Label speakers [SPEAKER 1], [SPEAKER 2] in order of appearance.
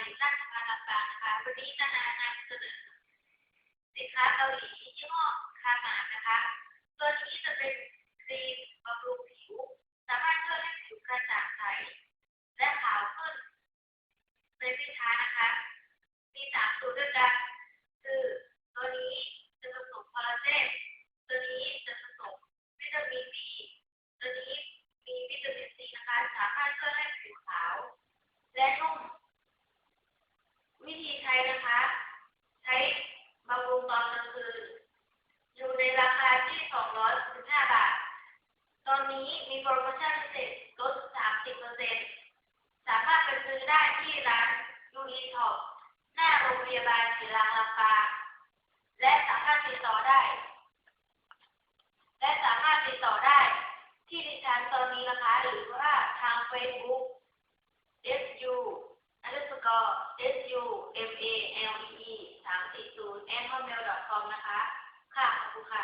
[SPEAKER 1] ลิตราชภัณฑ์ลำปางนะคะวันนี้นานำเสนอสินค้าเกาหลียี่ห้อคามานะคะตัวนี้จะเป็นครีมบำรุงผิวสามารถช่วยให้ผิวกระจ่างใสและขาวขึ้นเป็นสินค้านะคะมี3สูตรด้วยกันคือตัวนี้จะผสมคอลลาเจนตัวนี้จะผสมวิตามินบีตัวนี้มีวิตามินซีนะคะสามารถช่วยให้ผิวขาวและนุ่มวิธีใช้นะคะใช้บำรุงตอนกลางคืนอยู่ในราคาที่215 บาทตอนนี้มีโปรโมชั่นพิเศษลด 30% สามารถไปซื้อได้ที่ร้านยูนิท็อปหน้าโรงพยาบาลศิริราชลำปางและสามารถติดต่อได้ที่ดิฉันตอนนี้นะคะหรือว่าทาง Facebook SUMALEE 340@hotmail.com นะคะค่ะขอบคุณค่ะ